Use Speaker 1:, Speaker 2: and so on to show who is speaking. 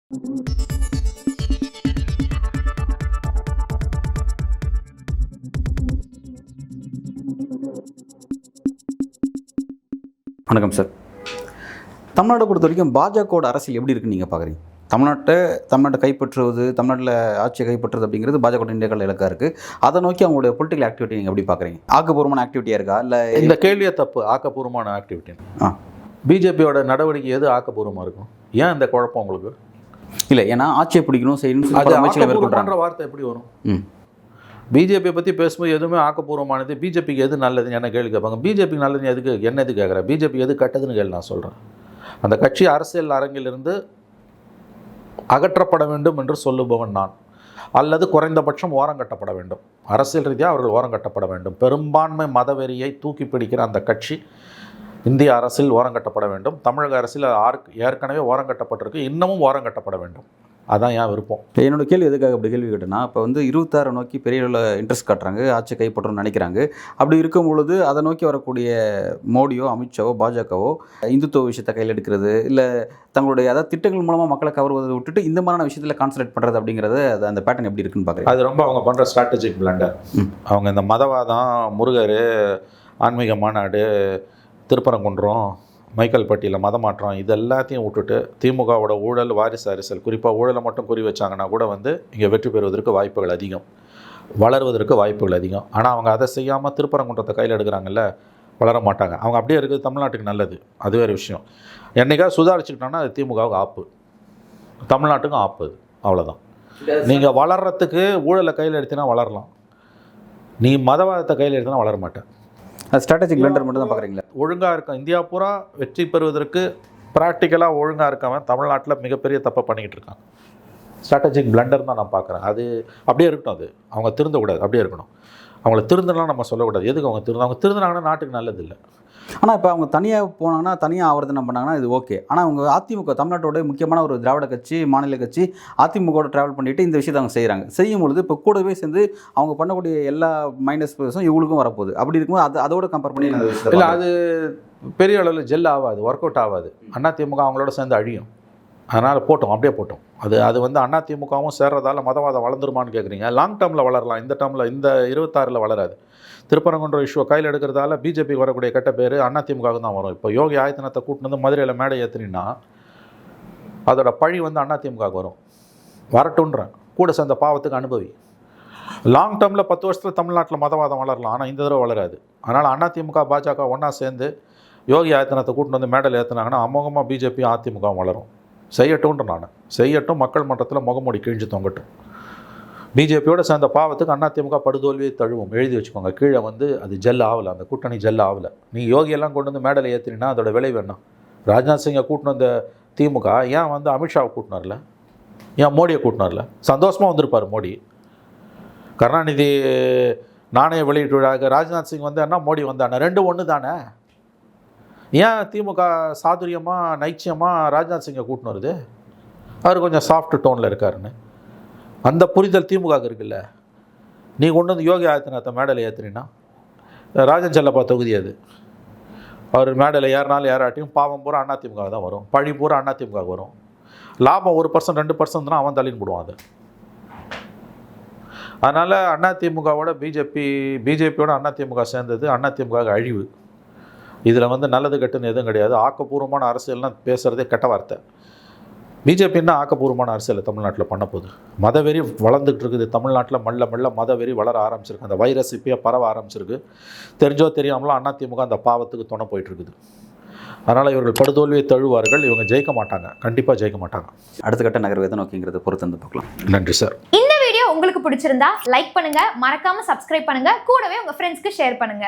Speaker 1: வணக்கம் சார். தமிழ்நாட்டை பொறுத்த வரைக்கும் பாஜகவோட அரசியல் எப்படி இருக்குன்னு நீங்கள் பார்க்குறீங்க? தமிழ்நாட்டை கைப்பற்றுவது, தமிழ்நாட்டில் ஆட்சியை கைப்பற்றுறது அப்படிங்கிறது பாஜக இந்தியாக்கள் இலக்காக இருக்குது. அதை நோக்கி அவங்களுடைய பொலிட்டிக்கல் ஆக்டிவிட்டி நீங்கள் எப்படி பார்க்குறீங்க? ஆக்கப்பூர்வமான ஆக்டிவிட்டியாக இருக்கா இல்லை?
Speaker 2: இந்த கேள்வியே தப்பு. ஆக்கப்பூர்வமான ஆக்டிவிட்டி பிஜேபியோட நடவடிக்கை எது ஆக்கப்பூர்வமாக இருக்கும்? ஏன் இந்த குழப்பம் உங்களுக்கு?
Speaker 1: இல்லை, ஏன்னா ஆட்சியை பிடிக்கணும் செய்யணும்
Speaker 2: அது ஆக்கப்பூர்வமான வார்த்தை எப்படி வரும்? பிஜேபியை பற்றி பேசும்போது எதுவுமே ஆக்கப்பூர்வமானது. பிஜேபிக்கு எது நல்லதுன்னு என்ன கேள்வி கேட்பாங்க. பிஜேபிக்கு நல்லதுன்னு எதுக்கு என்ன எது கேட்குறேன்? பிஜேபி எது கெட்டதுன்னு கேள்வி நான் சொல்கிறேன். அந்த கட்சி அரசியல் அரங்கிலிருந்து அகற்றப்பட வேண்டும் என்று சொல்லுபவன் நான். அல்லது குறைந்தபட்சம் ஓரங்கட்டப்பட வேண்டும். அரசியல் ரீதியாக அவர்கள் ஓரங்கட்டப்பட வேண்டும். பெரும்பான்மை மதவெறியை தூக்கி பிடிக்கிற அந்த கட்சி இந்திய அரசில் ஓரங்கட்டப்பட வேண்டும். தமிழக அரசில் ஏற்கனவே ஓரங்கட்டப்பட்டிருக்கு, இன்னமும் ஓரங்கட்டப்பட வேண்டும். அதான் என் விருப்பம்.
Speaker 1: என்னோட கேள்வி எதுக்காக அப்படி கேள்வி கேட்டேன்னா, இப்போ 26 நோக்கி பெரிய அளவில் இன்ட்ரெஸ்ட் காட்டுறாங்க, ஆட்சி கைப்பற்றணும்னு நினைக்கிறாங்க. அப்படி இருக்கும் பொழுது அதை நோக்கி வரக்கூடிய மோடியோ அமித்ஷாவோ பாஜகவோ இந்துத்துவ விஷயத்தை கையில் எடுக்கிறது, இல்லை தங்களுடைய அதாவது திட்டங்கள் மூலமாக மக்களை கவர்வதை விட்டுட்டு இந்த மாதிரியான விஷயத்தில் கான்சன்ட்ரேட் பண்ணுறது அப்படிங்கிறது, அது அந்த பேட்டர்ன் எப்படி இருக்குன்னு பார்க்குறேன்.
Speaker 2: அது ரொம்ப அவங்க பண்ணுற ஸ்ட்ராட்டஜிக் பிளண்டர். அவங்க இந்த மதவாதம், முருகர், ஆன்மீக மாநாடு, திருப்பரங்குன்றம், மைக்கேல்பட்டியில் மதமாற்றம், இது எல்லாத்தையும் விட்டுட்டு திமுகவோட ஊழல், வாரிசு அரசியல், குறிப்பாக ஊழலை மட்டும் குறி வச்சாங்கன்னா கூட இங்கே வெற்றி பெறுவதற்கு வாய்ப்புகள் அதிகம், வளருவதற்கு வாய்ப்புகள் அதிகம். ஆனால் அவங்க அதை செய்யாமல் திருப்பரங்குன்றத்தை கையில் எடுக்கிறாங்கல்ல, வளர மாட்டாங்க. அவங்க அப்படியே இருக்குது. தமிழ்நாட்டுக்கு நல்லது, அது வேறு விஷயம். என்றைக்காவது சுதாரிச்சுக்கிட்டோன்னா அது திமுகவுக்கு ஆப்பு, தமிழ்நாட்டுக்கும் ஆப்பு. அது அவ்வளோதான். நீங்கள் வளர்கிறதுக்கு ஊழலை கையில் எடுத்தினா வளரலாம், நீ மதவாதத்தை கையில் எடுத்தினா வளர மாட்டேன்.
Speaker 1: ஸ்ட்ராட்டஜிக் பிளண்டர் மட்டும் தான் பார்க்குறீங்களா?
Speaker 2: ஒழுங்காக இருக்கும். இந்தியா பூரா வெற்றி பெறுவதற்கு ப்ராக்டிக்கலாக ஒழுங்காக இருக்கவன் தமிழ்நாட்டில் மிகப்பெரிய தப்பை பண்ணிக்கிட்டு இருக்கான். ஸ்ட்ராட்டஜிக் பிளண்டர் தான் நான் பார்க்குறேன். அது அப்படியே இருக்கட்டும். அது அவங்க திருந்தக்கூடாது, அப்படியே இருக்கணும். அவங்கள திருந்தலாம் நம்ம சொல்லக்கூடாது. எதுக்கு அவங்க திருந்தினாங்கன்னா நாட்டுக்கு நல்லது இல்லை.
Speaker 1: ஆனால் இப்போ அவங்க தனியாக போனாங்கன்னா, தனியாக ஆவர்த்தனை பண்ணாங்கன்னா இது ஓகே. ஆனால் அவங்க அதிமுக தமிழ்நாட்டோட முக்கியமான ஒரு திராவிட கட்சி, மாநில கட்சி, அதிமுகவோட ட்ராவல் பண்ணிவிட்டு இந்த விஷயத்தை அவங்க செய்கிறாங்க. செய்யும் பொழுது இப்போ கூடவே சேர்ந்து அவங்க பண்ணக்கூடிய எல்லா மைனஸ் ப்ளஸும் இவங்களுக்கும் வரப்போகுது. அப்படி இருக்கும்போது அதோட கம்பேர் பண்ணி
Speaker 2: இல்லை, அது பெரிய அளவில் ஜெல் ஆகாது, ஒர்க் அவுட் ஆகாது. அதிமுக அவங்களோட சேர்ந்து அழியும். அதனால் அப்படியே போட்டோம். அது அதிமுகவும் சேர்றதால மதவாதம் வளர்ந்துருமான்னு கேட்குறீங்க. லாங் டேர்மில் வளரலாம், இந்த டேர்மில் இந்த 26 வளராது. திருப்பரங்குன்ற இஷ்யூவை கையில் எடுக்கிறதால பிஜேபிக்கு வரக்கூடிய கெட்ட பேர் அதிமுகவுக்கு தான் வரும். இப்போ யோகி ஆதித்யநாத்தை கூட்டினு வந்து மதுரையில் மேடை ஏற்றினா அதோட பழி அதிமுகவுக்கு வரும். வரட்டுன்றேன். கூட சேர்ந்த பாவத்துக்கு அனுபவி. லாங் டேர்மில் 10 வருஷத்தில் தமிழ்நாட்டில் மதவாதம் வளரலாம், ஆனால் இந்த தடவை வளராது. அதனால் அதிமுக பாஜக ஒன்றா சேர்ந்து யோகி ஆதித்யநாத்தை கூட்டினு வந்து மேடையில் ஏற்றினாங்கன்னா அமோகமாக பிஜேபியும் அதிமுகவும் வளரும். செய்யட்டும்ன்ற நான் செய்யட்டும். மக்கள் மன்றத்தில் முகமூடி கிழிஞ்சு தொங்கட்டும். பிஜேபியோட சேர்ந்த பாவத்துக்கு அதிமுக படுதோல்வியை தழுவும். எழுதி வச்சுக்கோங்க. கீழே அது ஜெல் ஆகலை, அந்த கூட்டணி ஜெல் ஆகலை. நீ யோகியெல்லாம் கொண்டு வந்து மேடையில் ஏற்றினா அதோட விளைவு என்ன? ராஜ்நாத் சிங்கை கூட்டினு வந்த திமுக ஏன் அமித்ஷாவை கூட்டினார்ல, ஏன் மோடியை கூட்டினார்ல? சந்தோஷமாக வந்திருப்பார் மோடி. கருணாநிதி நாணய வெளியீட்டு விழாவுக்கு ராஜ்நாத் சிங் வந்தான்னா மோடி வந்தானா, 2 ஒன்று தானே. ஏன் திமுக சாதுரியமாக நைச்சியமாக ராஜ்நாத் சிங்கை கூட்டின்னு வருது? அவர் கொஞ்சம் சாஃப்ட் டோனில் இருக்காருன்னு அந்த புரிதல் திமுக இருக்குல்ல. நீ கொண்டு வந்து யோகி ஆதித்யநாத்தை மேடையில் ஏற்றுனா, ராஜன் செல்லப்பா தொகுதி அது, அவர் மேடையில் ஏறினாலும் ஏறாட்டியும் பாவம் பூரா அதிமுக தான் வரும், பழி பூரா அதிமுக வரும். லாபம் 1% 2% தான் அவன் தள்ளின்னு போடுவான் அது. அதனால் அதிமுகவோட பிஜேபியோட அதிமுக சேர்ந்தது அதிமுக அழிவு. இதில் நல்லது கெட்டுன்னு எதுவும் கிடையாது. ஆக்கப்பூர்வமான அரசியல்னால் பேசுகிறதே கெட்ட வார்த்தை. பிஜேபின்னா ஆக்கப்பூர்வமான அரசியலை தமிழ்நாட்டில் பண்ண போகுது. மதவெறி வளர்ந்துட்டு இருக்குது தமிழ்நாட்டில். மெல்ல மதவெறி வளர ஆரம்பிச்சிருக்கு. அந்த வைரஸ் இப்பயே பரவ ஆரம்பிச்சிருக்கு. தெரிஞ்சோ தெரியாமலோ அதிமுக அந்த பாவத்துக்கு துணை போயிட்டுருக்குது. அதனால் இவர்கள் படுதோல்வியை தழுவார்கள். இவங்க ஜெயிக்க மாட்டாங்க, கண்டிப்பாக ஜெயிக்க மாட்டாங்க.
Speaker 1: அடுத்த கட்ட நகர்வு எதை நோக்கிங்கிறத பொறுத்து வந்து பார்க்கலாம்.
Speaker 2: நன்றி சார்.
Speaker 3: இந்த வீடியோ உங்களுக்கு பிடிச்சிருந்தா லைக் பண்ணுங்க, மறக்காம சப்ஸ்கிரைப் பண்ணுங்க, கூடவே உங்க ஃப்ரெண்ட்ஸ்க்கு ஷேர் பண்ணுங்க.